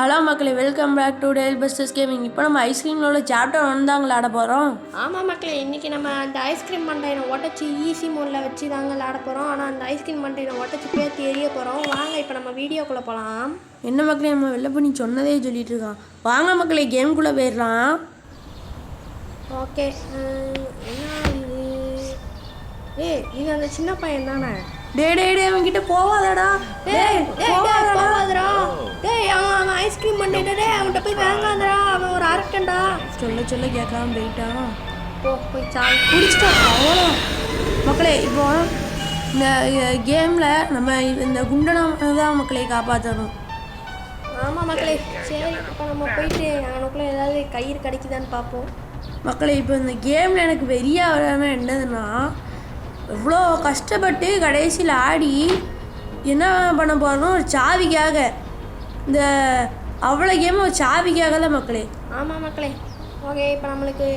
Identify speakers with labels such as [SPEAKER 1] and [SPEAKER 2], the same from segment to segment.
[SPEAKER 1] Hello மக்களே, welcome back to tail busters gaming. இப்போ நம்ம ஐஸ்கிரீமில் சாப்டர் 1 தாங்க விளாட போகிறோம்.
[SPEAKER 2] ஆமாம் மக்களே, இன்றைக்கி நம்ம அந்த ஐஸ்கிரீம் மண்டையை உடச்சி ஈஸி மோடில் வச்சு தாங்க விளாட போகிறோம். ஆனால் அந்த ஐஸ்கிரீம் மண்டையை உடச்சி பேர்த்து எரிய போகிறோம். வாங்க இப்போ நம்ம வீடியோக்குள்ளே போகலாம்.
[SPEAKER 1] என்ன மக்களே, நம்ம வெளில பண்ணி சொன்னதே சொல்லிட்டு இருக்கான். வாங்க மக்களே, கேம்குள்ளே போயிடலாம்.
[SPEAKER 2] ஓகே, என்ன இது அந்த சின்ன பையன் தானே?
[SPEAKER 1] டே அவன்கிட்ட போவாதடா.
[SPEAKER 2] போவாதடா. அவன் ஐஸ்கிரீம் பண்ணிட்டு அவன்கிட்ட போய் வாங்காதடா. அவன் ஒரு அரட்டன்டா.
[SPEAKER 1] சொல்ல கேட்காம போயிட்டான்.
[SPEAKER 2] போய் சால்
[SPEAKER 1] குடிச்சிட்டான். அவ்வளோ மக்களே, இப்போ இந்த கேமில் நம்ம இந்த குண்டனை தான் மக்களை காப்பாற்றணும்.
[SPEAKER 2] ஆமாம் மக்களே, சரி இப்போ நம்ம போயிட்டு அவனுக்குள்ளே ஏதாவது கயிறு கிடைக்குதான்னு பார்ப்போம்.
[SPEAKER 1] மக்களே, இப்போ இந்த கேமில் எனக்கு பெரிய வராமல் என்னதுன்னா, எவ்வளோ கஷ்டப்பட்டு கடைசியில் ஆடி என்ன பண்ண போகிறோம், ஒரு சாவிக்காக. இந்த அவ்வளோ கேம் ஒரு சாவிக்காக தான் மக்களே.
[SPEAKER 2] ஆமாம் மக்களே, ஓகே இப்போ நம்மளுக்கு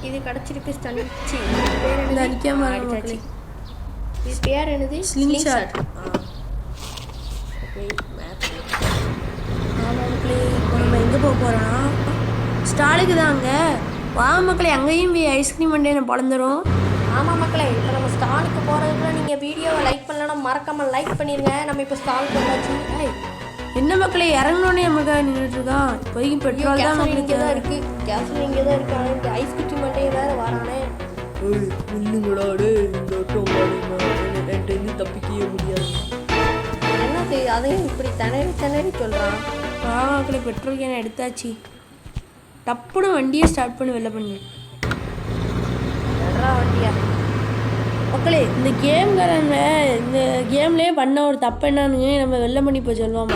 [SPEAKER 2] இது கிடச்சிருக்கு. ஸ்டன்ச்சி
[SPEAKER 1] இந்த நிற்காம மக்களே,
[SPEAKER 2] இது பேர் என்னது?
[SPEAKER 1] Slingshot. ஆமாம் மக்களே, இப்போ நம்ம எங்கே போக போகிறோன்னா ஸ்டாலுக்கு தாங்க. வாங்க மக்களே, அங்கேயும் போய் ஐஸ்கிரீம் மண்டே பிறந்துடும்.
[SPEAKER 2] ஆமாம் மக்களே, இப்போ நம்ம ஸ்டாலுக்கு போகிறதுக்குள்ள நீங்கள் வீடியோவை லைக் பண்ணலன்னா மறக்காமல் லைக் பண்ணிடுங்க. நம்ம இப்போ ஸ்டாலுக்கு வந்தாச்சு.
[SPEAKER 1] என்ன மக்களே, இறங்கினோடனே நமக்கு நின்றுட்டு இருக்கான். இப்போதைக்கு பெட்ரோல் தான்
[SPEAKER 2] இங்கே தான் இருக்குது. கேஸில் இங்கே தான் இருக்கு. ஆனால் இந்த ஐஸ்கிரீம் மண்டையை வேறு வரானே.
[SPEAKER 1] தப்பிக்கவே முடியாது.
[SPEAKER 2] என்ன செய்யுது? அதையும் இப்படி திணறி சொல்கிறான்.
[SPEAKER 1] மக்களே, பெட்ரோல் கேன் எடுத்தாச்சு. டப்புன்னு வண்டியை ஸ்டார்ட் பண்ணி வெளில பண்ணி
[SPEAKER 2] வண்டியா.
[SPEAKER 1] மக்களே, இந்த கேம்லேயே பண்ண ஒரு தப்பு என்னன்னு நம்ம வெளில பண்ணி இப்போ சொல்லுவோம்.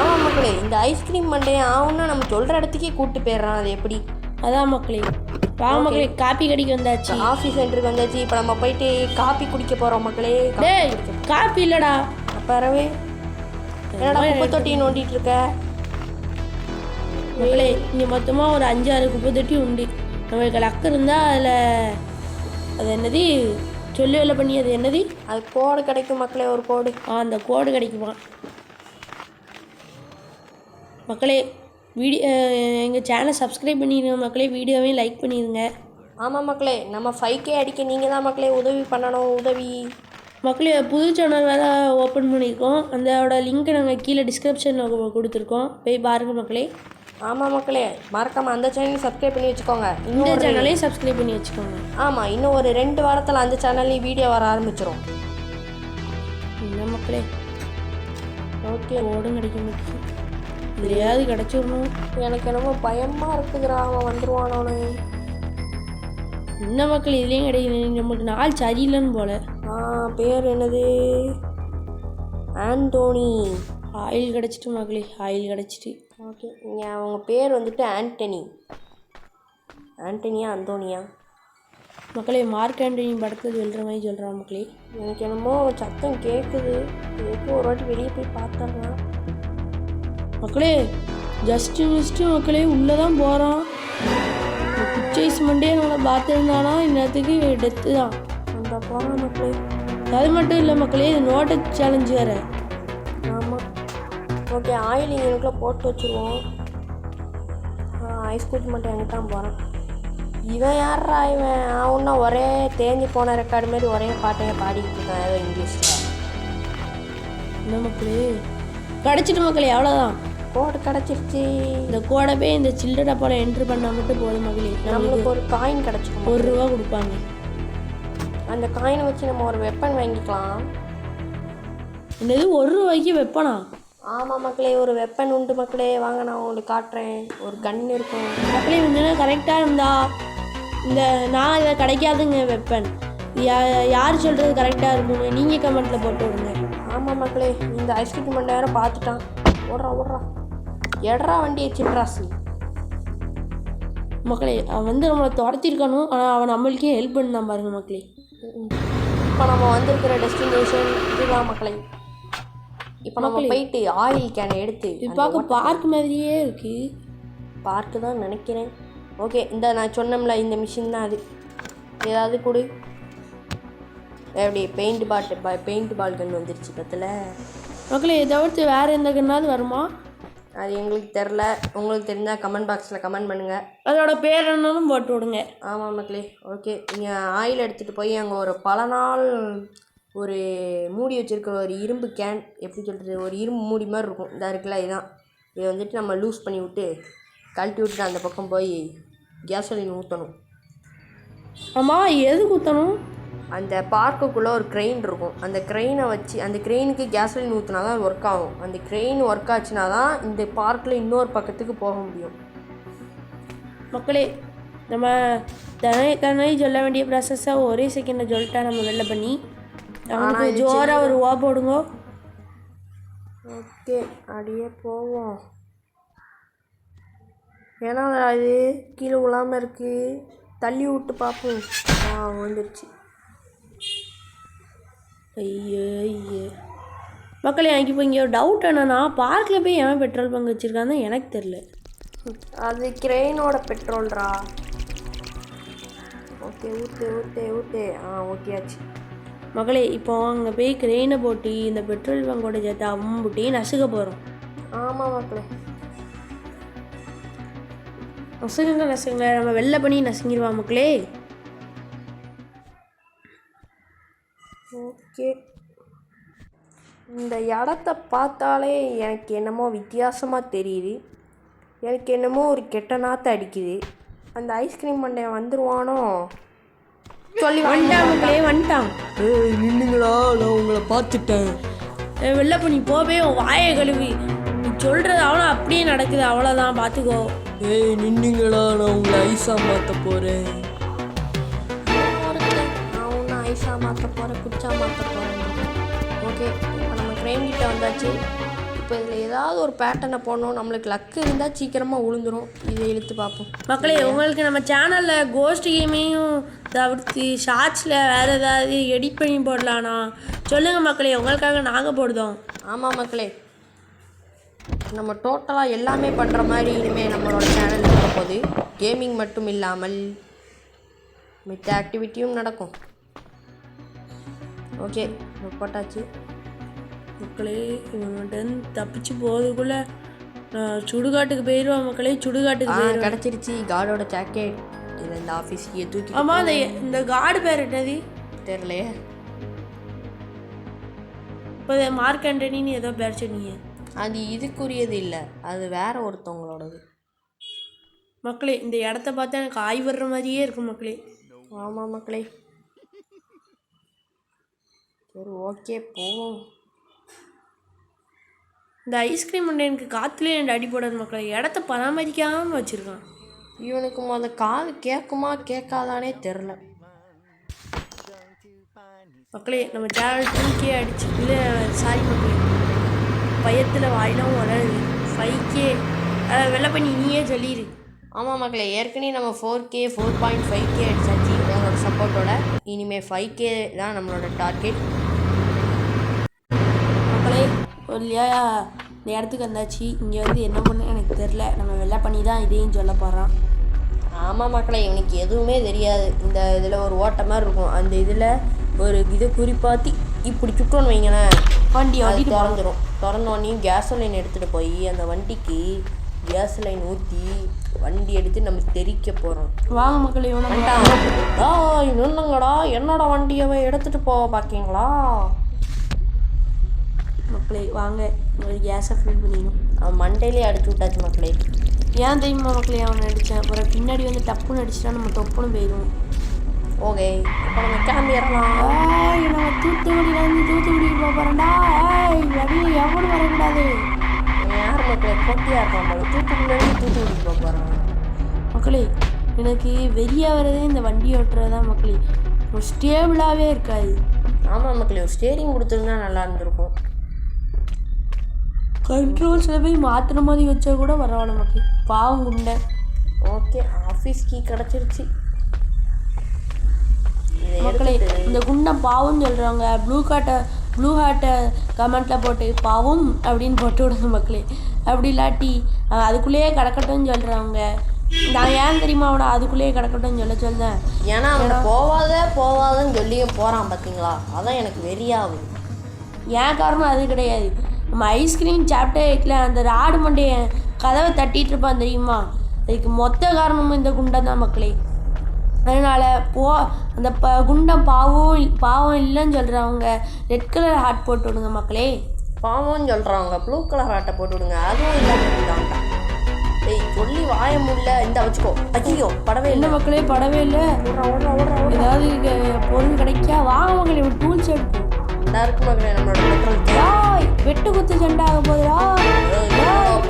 [SPEAKER 2] ஆமாம் மக்களே, இந்த ஐஸ்கிரீம் மண்டையை ஆகும்னா நம்ம சொல்கிற இடத்துக்கே கூப்பிட்டு போயிடுறான். அது எப்படி?
[SPEAKER 1] அதான் மக்களே. வாங்க மக்களே, காப்பி கடைக்கு வந்தாச்சு.
[SPEAKER 2] ஆஃபீஸ் சென்டருக்கு வந்தாச்சு. இப்போ நம்ம போயிட்டு காப்பி குடிக்க போகிறோம் மக்களே.
[SPEAKER 1] காப்பி இல்லைடா.
[SPEAKER 2] அப்பறவே என்னடா குப்பை தொட்டி நோண்டிட்டு இருக்க?
[SPEAKER 1] மக்களே, இங்கே மொத்தமாக ஒரு 5-6 குப்பை தொட்டி உண்டு. நம்மளுக்கு லக்கு இருந்தால் அதில் அது என்னது சொல்லி வேலை பண்ணி, அது என்னது,
[SPEAKER 2] அது கோடு கிடைக்கும் மக்களே. ஒரு கோடு.
[SPEAKER 1] அந்த கோடு கிடைக்குமா மக்களே? எங்கள் சேனலை சப்ஸ்கிரைப் பண்ணிடுங்க மக்களே. வீடியோவையும் லைக் பண்ணிடுங்க.
[SPEAKER 2] ஆமாம் மக்களே, நம்ம 5K அடிக்க நீங்கள் தான் மக்களே உதவி பண்ணணும். உதவி
[SPEAKER 1] மக்களே, புது சேனல் வேறு ஓப்பன் பண்ணியிருக்கோம். அதோட லிங்க்கை நாங்கள் கீழே டிஸ்கிரிப்ஷனில் கொடுத்துருக்கோம். போய் பாருங்கள் மக்களே.
[SPEAKER 2] ஆமாம் மக்களே, மறக்காமல் அந்த சேனலையும் சப்ஸ்கிரைப் பண்ணி வச்சுக்கோங்க.
[SPEAKER 1] இந்த சேனலையும் சப்ஸ்கிரைப் பண்ணி வச்சுக்கோங்க.
[SPEAKER 2] ஆமாம், இன்னும் ஒரு 2 வாரத்தில் அந்த சேனல்லையும் வீடியோ வர ஆரம்பிச்சிடும்.
[SPEAKER 1] என்ன மக்களே, ஓகே, ஓடும் கிடைக்க மாட்டேங்குது. இதுலையாவது கிடச்சிடணும்.
[SPEAKER 2] எனக்கு என்னமோ பயமாக இருக்குதுடா, அவன் வந்துடுவானோன்னு.
[SPEAKER 1] என்ன மக்கள், இதுலேயும் கிடைக்குது. நம்மளுக்கு நாள் சரியில்லைன்னு போல.
[SPEAKER 2] பேர் என்னது? ஆண்டோனி.
[SPEAKER 1] ஆயில் கிடச்சிட்டு மக்களே, ஆயில் கிடச்சிட்டு.
[SPEAKER 2] ஓகே, இங்கே அவங்க பேர் வந்துட்டு ஆண்டனியா அந்தோனியா
[SPEAKER 1] மக்களே. மார்க் ஆண்டனி படத்தில் சொல்கிற மாதிரி சொல்கிறான் மக்களே.
[SPEAKER 2] எனக்கு என்னமோ சத்தம் கேட்குது. எதுக்கு ஒரு வாட்டி வெளியே போய் பார்த்துடலாம்
[SPEAKER 1] மக்களே. ஜஸ்ட்டு மக்களே, உள்ளே தான் போகிறான். பிக்சைஸ் மண்டே நம்மளை பார்த்துருந்தானா இந்நேரத்துக்கு டெத்து தான்.
[SPEAKER 2] அந்த போகிறான் மக்களே.
[SPEAKER 1] அது மட்டும் இல்லை மக்களே, இது நோட்டை சேலஞ்சு வேறு.
[SPEAKER 2] ஆமாம். ஓகே, ஆயில் இங்கனுக்குள்ளே போட்டு வச்சுருவோம். ஐஸ்கிரீம் மட்டும் எங்கே தான் போகிறான். இவன் யாரா இவன்? அவன்னா ஒரே தேஞ்சு போன ரெக்கார்டு மாதிரி ஒரே பாட்டையை பாடிக்கிட்டு இருக்கான் ஏதோ இங்கிலீஷில்.
[SPEAKER 1] என்ன மக்களே, கிடச்சிட்டு மக்களே, அவ்வளோதான்.
[SPEAKER 2] கோடு கிடச்சிருச்சு.
[SPEAKER 1] இந்த கோடை போய் இந்த சில்லறை டப்பாவில் என்ட்ரு பண்ணால் மட்டும் போதும் மக்களே.
[SPEAKER 2] நம்மளுக்கு ஒரு காயின் கிடச்சிடும்.
[SPEAKER 1] ₹1 கொடுப்பாங்க.
[SPEAKER 2] அந்த காயினை வச்சு நம்ம ஒரு வெப்பன் வாங்கிக்கலாம்.
[SPEAKER 1] என்னது, ₹1 வெப்பனா?
[SPEAKER 2] ஆமாம் மக்களே, ஒரு வெப்பன் உண்டு மக்களே. வாங்க, நான் உங்களுக்கு காட்டுறேன். ஒரு கன் இருக்கும்
[SPEAKER 1] மக்களே. முன்னே கரெக்டாக இருந்தா இந்த நான் இதை கிடைக்காதுங்க வெப்பன். யார் சொல்கிறது கரெக்டாக இருக்குங்க, நீங்கள் கமெண்ட்டில் போட்டு விடுங்க.
[SPEAKER 2] ஆமாம் மக்களே, இந்த ஐஸ்கிரீம் மண்டை வேறு பார்த்துட்டான். ஓடுறா எட்ரா வண்டியை சின்ராசி.
[SPEAKER 1] மக்களே, அவன் வந்து நம்மளை துரத்திருக்கணும். ஆனால் அவன் நம்மளுக்கே ஹெல்ப் பண்ணான் பாருங்க மக்களே.
[SPEAKER 2] இப்போ நம்ம வந்திருக்கிற டெஸ்டினேஷன் இதுதான் மக்களே. இப்போ நம்ம போயிட்டு ஆயில் கேனை எடுத்து
[SPEAKER 1] பார்க்க பார்க் மாதிரியே இருக்குது.
[SPEAKER 2] பார்க்கு தான் நினைக்கிறேன். ஓகே, இந்த நான் சொன்னோம்ல இந்த மிஷின் தான் அது. ஏதாவது கொடு. எப்படி பெயிண்ட் பால் கன் வந்துருச்சு பத்தில்.
[SPEAKER 1] மக்களே, இதை தவிர்த்து வேறு எந்த கன்னாவது வருமா?
[SPEAKER 3] அது எங்களுக்கு தெரில. உங்களுக்கு தெரிஞ்சால் கமெண்ட் பாக்ஸில் கமெண்ட் பண்ணுங்கள்.
[SPEAKER 1] அதோட பேர் என்னன்னு போட்டு விடுங்க.
[SPEAKER 3] ஆமாம் மக்களே. ஓகே, நீங்கள் ஆயில் எடுத்துகிட்டு போய் அங்கே ஒரு பல நாள் ஒரு மூடி வச்சுருக்கிற ஒரு இரும்பு கேன், எப்படி சொல்கிறது, ஒரு இரும்பு மூடி மாதிரி இருக்கும், இதாக இருக்குல்ல, இதுதான். இதை வந்துட்டு நம்ம லூஸ் பண்ணி விட்டு கழட்டி விட்டுட்டு அந்த பக்கம் போய் கேசோலின் ஊற்றணும்.
[SPEAKER 1] ஆமாம், எதுக்கு ஊற்றணும்?
[SPEAKER 3] அந்த பார்க்குக்குள்ளே ஒரு க்ரெயின் இருக்கும். அந்த க்ரெயினை வச்சு அந்த க்ரெயினுக்கு கேசோலின் ஊற்றினா தான் ஒர்க் ஆகும். அந்த க்ரெயின் ஒர்க் ஆச்சுன்னா தான் இந்த பார்க்கில் இன்னொரு பக்கத்துக்கு போக முடியும்.
[SPEAKER 1] மக்களே, நம்ம தனி சொல்ல வேண்டிய ப்ராசஸை ஒரே செகண்டில் சொல்லிட்டா நம்ம வெளில பண்ணி அவனுக்கு ஜோராக ஒரு ரூபா போடுங்க.
[SPEAKER 3] ஓகே, அப்படியே போவோம். ஏன்னா அது கீழே விழாமல் இருக்குது. தள்ளி விட்டு பார்ப்போம். வந்துடுச்சு.
[SPEAKER 1] ஐயோ ஐயோ மக்களே, எனக்கு இப்போ இங்கே ஒரு டவுட் என்னன்னா, பார்க்கில் போய் ஏன் பெட்ரோல் பங்க் வச்சுருக்கான்னு எனக்கு தெரில.
[SPEAKER 3] அது கிரெயினோட பெட்ரோல்ரா. ஓகே, ஊற்று ஊற்று ஊற்று. ஓகே ஆச்சு.
[SPEAKER 1] மக்களே, இப்போ அங்கே போய் கிரெயினை போட்டு இந்த பெட்ரோல் பங்கோட சேர்த்து அம்புட்டி நசுக்க போகிறோம்.
[SPEAKER 3] ஆமாம் மக்களே,
[SPEAKER 1] நசுங்க நம்ம வெளில பண்ணி நசுங்கிடுவா மக்களே.
[SPEAKER 3] ஓகே, இந்த இடத்த பார்த்தாலே எனக்கு என்னமோ வித்தியாசமாக தெரியுது. எனக்கு என்னமோ ஒரு கெட்ட நாற்று அடிக்குது. அந்த ஐஸ்கிரீம் மண்டையன் வந்துடுவானோ சொல்லி
[SPEAKER 1] வந்துட்டான்.
[SPEAKER 3] நின்னுங்களா, நான் உங்களை பார்த்துட்டேன்.
[SPEAKER 1] வெளில பண்ணி போவே உன் வாயை கழுவி. நீ சொல்கிறது அவனும் அப்படியே நடக்குது, அவ்வளோதான், பார்த்துக்கோ.
[SPEAKER 3] நின்னுங்களா, நான் உங்களை ஐஸாக மாற்ற போகிறேன். நான் ஒன்றும் ஐஸாக மாற்ற போகிறேன், குச்சா மாற்ற போகிறேன். ஓகே, இப்போ நம்ம க்ரைம் கிட்ட வந்தாச்சு. இப்போ இதில் ஏதாவது ஒரு பேட்டர்னை போடணும். நம்மளுக்கு லக்கு இருந்தால் சீக்கிரமாக விழுந்துடும். இதை இழுத்து பார்ப்போம்.
[SPEAKER 1] மக்களே, உங்களுக்கு நம்ம சேனலில் கோஸ்ட் கேமையும் தவிர்த்து ஷார்ட்ஸில் வேறு ஏதாவது எடிட் பண்ணி போடலாண்ணா சொல்லுங்கள் மக்களே, உங்களுக்காக நாங்கள் போடுதோம்.
[SPEAKER 3] ஆமாம் மக்களே, நம்ம டோட்டலாக எல்லாமே பண்ணுற மாதிரி இனிமேல் நம்மளோட சேனல் இருக்க போது கேமிங் மட்டும் இல்லாமல் மித்த ஆக்டிவிட்டியும் நடக்கும். ஓகே, போட்டாச்சு.
[SPEAKER 1] மக்களே, இவன்கிட்ட தப்பிச்சு போகிறதுக்குள்ளே சுடுகாட்டுக்கு போயிடுவான். மக்களே, சுடுகாட்டுக்கு
[SPEAKER 3] கிடச்சிருச்சு கார்டோட ஜாக்கெட். இதை இந்த ஆஃபீஸ்க்கு தூக்கி.
[SPEAKER 1] ஆமாம், இந்த கார்டு பேர் என்னது
[SPEAKER 3] தெரியலையே.
[SPEAKER 1] இப்போ மார்க் ஆண்டனின்னு ஏதோ பேர் சொன்னீங்க.
[SPEAKER 3] அது இதுக்குரியது இல்லை, அது வேற ஒருத்தவங்களோடது.
[SPEAKER 1] மக்களே, இந்த இடத்த பார்த்தா எனக்கு ஆய் வர்ற மாதிரியே இருக்கும் மக்களே.
[SPEAKER 3] ஆமாம் மக்களே. சரி, ஓகே, போவோம்.
[SPEAKER 1] இந்த ஐஸ்கிரீம் வந்து எனக்கு காற்றுலேயே ரெண்டு அடி போடாது மக்களே. இடத்த பராமரிக்காமல் வச்சுருக்கான்.
[SPEAKER 3] இவனுக்கு காது கேட்குமா கேட்காதானே தெரில.
[SPEAKER 1] மக்களே, நம்ம சேனல் 2K அடிச்சு இல்லை, சாரி மக்களே, பயத்தில் வாயிலாம் வளருது. 5K வெள்ளை பண்ணி நீயே சொல்லிடு.
[SPEAKER 3] ஆமாம் மக்களே, ஏற்கனவே நம்ம 4K 4.5K அடிச்சாச்சு உங்களோட சப்போர்ட்டோட. இனிமேல் 5K தான் நம்மளோட டார்கெட்.
[SPEAKER 1] மக்களே, இல்லையா இந்த இடத்துக்கு வந்தாச்சு. இங்கே வந்து என்ன பண்ண எனக்கு தெரில. நம்ம வெள்ளை பண்ணி தான் இதையும் சொல்ல போகிறான்.
[SPEAKER 3] ஆமாம் மக்களே, இவனுக்கு எதுவுமே தெரியாது. இந்த இதில் ஒரு ஓட்ட மாதிரி இருக்கும். அந்த இதில் ஒரு இதை குறிப்பாத்தி இப்படி சுட்டோன்னு வைங்களேன்,
[SPEAKER 1] வண்டி
[SPEAKER 3] அது திறந்துடும். திறந்தோடனே கேஸோலைன் எடுத்துகிட்டு போய் அந்த வண்டிக்கு கேஸ்லைன் ஊற்றி வண்டி எடுத்து நம்ம தெரிக்க போகிறோம்.
[SPEAKER 1] வாங்க மக்களே,
[SPEAKER 3] இன்னுங்கடா என்னோட வண்டியவை எடுத்துகிட்டு போக பார்க்கீங்களா
[SPEAKER 1] மக்களே? வாங்க, உங்களுக்கு கேஸை ஃபில் பண்ணிடணும்.
[SPEAKER 3] அவன் மண்டையிலே அடிச்சு விட்டாச்சு மக்களே.
[SPEAKER 1] ஏன் தெரியுமா மக்களே அவன் அடித்தேன்? அப்புறம் பின்னாடி வந்து டப்புன்னு அடிச்சிட்டா நம்ம டப்புன்னு போயிடும்.
[SPEAKER 3] ஓகே, இப்போ நம்ம கிளம்பிடலாம்.
[SPEAKER 1] நம்ம தூத்துக்குடியிலேருந்து தூத்துக்குடிக்கு போகிறோம்டா. வெளியே எவனும் வரக்கூடாது.
[SPEAKER 3] யார் மக்களே போட்டியாக இருக்கான்? தூத்துக்குடியிலேருந்து தூத்துக்குடிக்கு போக போகிறான்.
[SPEAKER 1] மக்களே, எனக்கு வெறியாக வர்றதே இந்த வண்டி ஓட்டுறது தான் மக்களே. ஒரு ஸ்டேபிளாகவே இருக்காது.
[SPEAKER 3] ஆமாம் மக்களே, ஒரு ஸ்டேரிங் கொடுத்துருந்தா நல்லா இருந்திருக்கும்.
[SPEAKER 1] கண்ட்ரோல்ஸில் போய் மாற்றுற மாதிரி வச்சா கூட பரவாயில்ல மக்களே. பாவம் குண்டை.
[SPEAKER 3] ஓகே, ஆஃபீஸ் கீ கிடச்சிருச்சு
[SPEAKER 1] மக்களே. இந்த குண்டை பாவம்னு சொல்கிறாங்க. ப்ளூ ஹார்ட்டை கமெண்ட்டில் போட்டு பாவம் அப்படின்னு போட்டு விடுங்க மக்களே. அப்படி இல்லாட்டி அதுக்குள்ளேயே கிடக்கட்டும்னு சொல்கிறவங்க. நான் ஏன் தெரியுமா அவனை அதுக்குள்ளேயே கிடக்கட்டும்னு சொல்லுதேன்.
[SPEAKER 3] ஏன்னா அவனை போவாதன்னு சொல்லியும் போகிறான் பார்த்தீங்களா? அதான் எனக்கு வெறியாகுது.
[SPEAKER 1] ஏன் காரணம் அது கிடையாது. நம்ம ஐஸ்கிரீம் சாப்பிட்டே வைக்கல அந்த ராடு மண்டைய கதவை தட்டிட்டு இருப்பான் தெரியுமா, அதுக்கு மொத்த காரணமும் இந்த குண்டம் தான் மக்களே. அதனால் அந்த குண்டம் பாவம் இல்லைன்னு சொல்கிறவங்க ரெட் கலர் ஹார்ட் போட்டு விடுங்க மக்களே.
[SPEAKER 3] பாவம்னு சொல்கிறவங்க ப்ளூ கலர் ஹார்ட்டை போட்டு விடுங்க. அதுவும் இல்லாமல் டேய் சொல்லி வாய முடியல இந்த வச்சுக்கோ. ஐயோ படவே
[SPEAKER 1] இல்லை மக்களே, படவே இல்லை. ஏதாவது பொருள் கிடைக்கா வாங்க மக்களே, ஒரு டூல்ஸ் எடுத்து
[SPEAKER 3] இந்த இருக்கு மக்களே நம்மளோட பெட்ரோல்.
[SPEAKER 1] வெட்டு குத்து சண்டை ஆக போதுடா.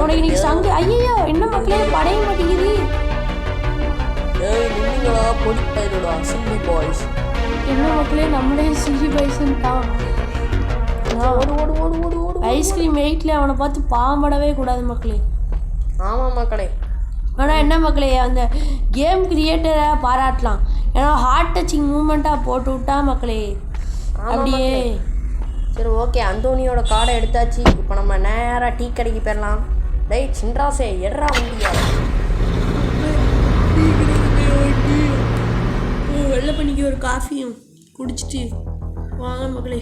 [SPEAKER 1] உனக்கு இன்னைக்கு சங்கு. ஐயோ என்ன மக்களே படைய மாட்டேங்குது. என்ன மக்களே நம்மளே சில்லி பாய்ஸ்ன்னு தான். ஐஸ்கிரீம் வெயிட்ல அவனை பார்த்து பாம்படவே கூடாது மக்களே.
[SPEAKER 3] ஆமாம் மக்களே.
[SPEAKER 1] ஆனால் என்ன மக்களே, அந்த கேம் கிரியேட்டரை பாராட்டலாம். ஏன்னா ஹார்ட் டச்சிங் மூமெண்ட்டாக போட்டு விட்டா மக்களே அப்படியே.
[SPEAKER 3] சரி ஓகே, அந்தோனியோட கார்டை எடுத்தாச்சு. இப்போ நம்ம நேராக டீ கடைக்கு போயிடலாம். டேய் சின்ராசே எட்ரா வண்டியா.
[SPEAKER 1] வெள்ளை பண்ணிக்கு ஒரு காஃபியும் குடிச்சிட்டு வாங்க மக்களே.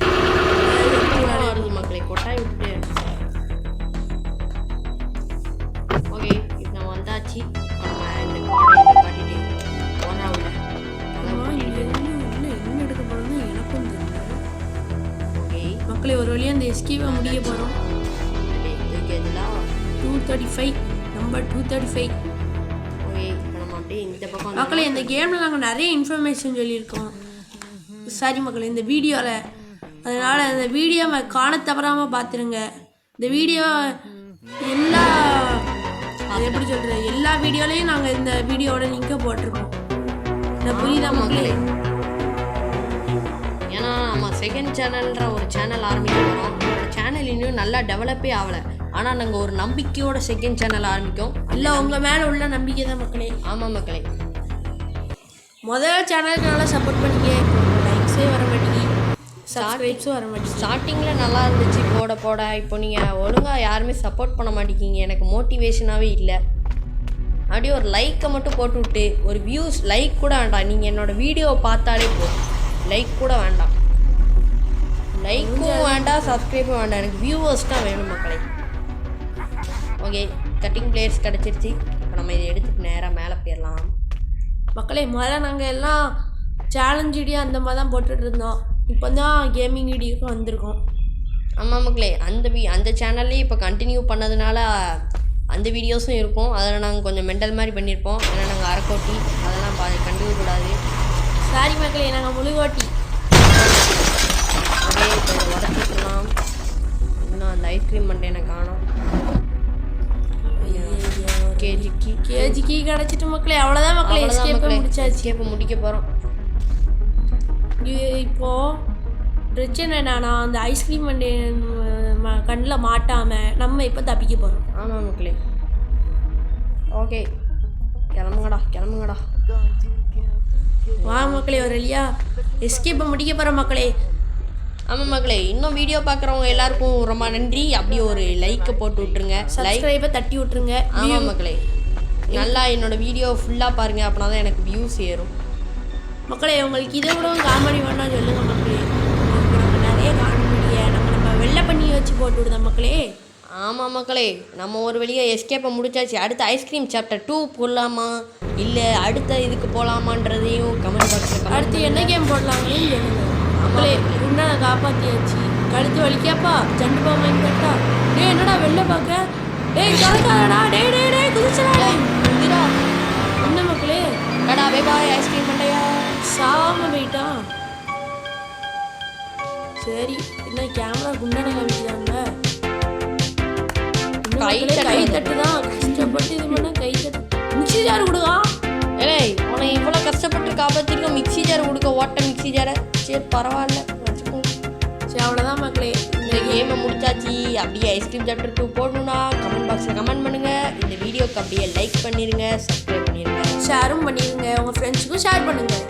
[SPEAKER 3] மக்களே கொட்டாய் விட்டு ஓகே இப்போ நம்ம வந்தாச்சு. நம்ம இந்த கார்டை காட்டிட்டு போனாவில்
[SPEAKER 1] என்ன எடுக்க போகிறோம்னு எனக்கும் தெரியல. ஓகே மக்களே ஒரு வழியாக அந்த எஸ்கேவை முடிய போகிறோம். 235 நம்பர் 235.
[SPEAKER 3] ஓகே இப்போ நம்ம அப்படியே இந்த பக்கம்
[SPEAKER 1] மக்களே இந்த கேமில் நாங்கள் நிறைய இன்ஃபர்மேஷன் சொல்லியிருக்கோம். சரி மக்களே இந்த வீடியோவில், அதனால் இந்த வீடியோவை காண தவறாமல் பார்த்துருங்க. இந்த வீடியோ எப்படி சொல்கிறது, எல்லா வீடியோலையும் நாங்கள் இந்த வீடியோவோட லிங்கை போட்டிருக்கோம். புரியுதா மக்களே?
[SPEAKER 3] ஏன்னா நம்ம செகண்ட் சேனல்ன்ற ஒரு சேனல் ஆரம்பிக்க போகிறோம். நம்மளோட சேனல் இன்னும் நல்லா டெவலப்பே ஆகலை. ஆனால் நாங்கள் ஒரு நம்பிக்கையோட செகண்ட் சேனல் ஆரம்பிக்கும்.
[SPEAKER 1] இல்லை உங்கள் மேலே உள்ள நம்பிக்கை தான் மக்களே.
[SPEAKER 3] ஆமாம் மக்களே.
[SPEAKER 1] முதல் சேனலுக்கு நல்லா சப்போர்ட் பண்ணிக்க. லைக்ஸே வர மாட்டேங்கி, சப்ஸ்கிரைப்ஸும் வர மாட்டேங்குது.
[SPEAKER 3] ஸ்டார்டிங்கில் நல்லா இருந்துச்சு போட இப்போ நீங்கள் ஒழுங்காக யாருமே சப்போர்ட் பண்ண மாட்டேங்கிங்க. எனக்கு மோட்டிவேஷனாகவே இல்லை. அப்படியே ஒரு லைக்கை மட்டும் போட்டு விட்டு ஒரு வியூஸ் லைக் கூட வேண்டாம். நீங்கள் என்னோடய வீடியோவை பார்த்தாலே போதும், லைக் கூட வேண்டாம். லைக்கும் வேண்டாம், சப்ஸ்கிரைபும் வேண்டாம், எனக்கு வியூவர்ஸ் தான் வேணும் மக்களே. ஓகே கட்டிங் பிளேயர்ஸ் கிடச்சிருச்சு. இப்போ நம்ம இதை எடுத்துகிட்டு நேராக மேலே போயிடலாம்
[SPEAKER 1] மக்களே. முதல்ல நாங்கள் எல்லாம் சேலஞ்ச் வீடியோ அந்த மாதிரி தான் போட்டுட்டு இருந்தோம். இப்போ தான் கேமிங் வீடியோக்கு வந்திருக்கோம்.
[SPEAKER 3] ஆமாம் மக்களே, அந்த சேனல்லே இப்போ கண்டினியூ பண்ணதுனால அந்த வீடியோஸும் இருக்கும். அதில் நாங்கள் கொஞ்சம் மெண்டல் மாதிரி பண்ணியிருப்போம். ஏன்னா நாங்கள் அரைக்கோட்டி அதெல்லாம் கண்டுக்க கூடாது.
[SPEAKER 1] சாரி மக்களே, நாங்கள் முழுகோட்டி.
[SPEAKER 3] அதே இப்போ உடச்சிக்கலாம். இன்னும் அந்த ஐஸ்கிரீம் மண்டை எனக்கு காணும். கேஜிக்கு கிடச்சிட்டு மக்களே. அவ்வளோதான் மக்களே, எஸ்கேப்பை முடிக்க போகிறோம். இப்போது பிரச்சனை என்னன்னா அந்த ஐஸ்கிரீம் மண்டே கண்ணில் மாட்டாமல் நம்ம இப்போ தப்பிக்க போகிறோம். ஆமாம் மக்களே. ஓகே கிளம்புங்கடா.
[SPEAKER 1] வா மக்களே ஒரு வழியா எஸ்கேப்பை முடிக்க போகிறோம் மக்களே.
[SPEAKER 3] ஆமாம் மக்களே, இன்னும் வீடியோ பார்க்குறவங்க எல்லாருக்கும் ரொம்ப நன்றி. அப்படியே ஒரு லைக்கை போட்டு விட்ருங்க,
[SPEAKER 1] சப்ஸ்கிரைபை தட்டி விட்ருங்க.
[SPEAKER 3] ஆமாம் மக்களே, நல்லா என்னோடய வீடியோ ஃபுல்லாக பாருங்கள். அப்படின்னா தான் எனக்கு வியூஸ் ஏறும்
[SPEAKER 1] மக்களே. உங்களுக்கு இதை விட காமெடி வேணாம் சொல்லுங்கள் மக்களே. நம்ம நிறைய காமெடியை நம்ம வெள்ளை பண்ணி வச்சு போட்டு விடுதோம் மக்களே.
[SPEAKER 3] ஆமாம் மக்களே, நம்ம ஒரு வழியாக எஸ்கேப்பை முடிச்சாச்சு. அடுத்த ஐஸ்கிரீம் சாப்டர் 2 போடலாமா இல்லை அடுத்த இதுக்கு போகலாமான்றதையும் கமெண்ட் பாக்ஸில்
[SPEAKER 1] அடுத்து என்ன கேம் போடலாங்களேன்னு சொல்லுங்கள் மக்களே. உன்னை காப்பாற்றியாச்சு. கழுத்து வலிக்காப்பா ஜண்டு பாம்பு வாங்கி கட்டா. டே என்னடா வெளில பார்க்க. டேய் கலக்காதடா. டே குதிச்சடா. குதிரா என்ன மக்களே.
[SPEAKER 3] கடா பை பாய் ஐஸ்கிரீம் மண்டையா.
[SPEAKER 1] சாவாமல் போயிட்டான். சரி என்ன கேமரா குண்டனை காமிக்கிறாங்க. கை தட்டு தான் கஷ்டப்பட்டு இது பண்ண. கை தட்டு மிக்சி ஜார் கொடுக்கா.
[SPEAKER 3] ஏய் உனக்கு இவ்வளோ கஷ்டப்பட்டு காப்பாற்றிருக்கோம். மிக்சி ஜார் கொடுக்க ஓட்ட மிக்சி ஜாரை. சரி பரவாயில்ல வச்சுக்கோங்க.
[SPEAKER 1] சரி அவ்வளோதான் மக்களே,
[SPEAKER 3] இந்த கேமை முடிச்சாச்சு. அப்படியே ஐஸ்கிரீம் சாப்டர் 2 போடணுன்னா கமெண்ட் பாக்ஸில் கமெண்ட் பண்ணுங்கள். இந்த வீடியோக்கு அப்படியே லைக் பண்ணிடுங்க, சப்ஸ்கிரைப் பண்ணிடுங்க,
[SPEAKER 1] ஷேரும் பண்ணிடுங்க. உங்கள் ஃப்ரெண்ட்ஸுக்கும் ஷேர் பண்ணுங்கள்.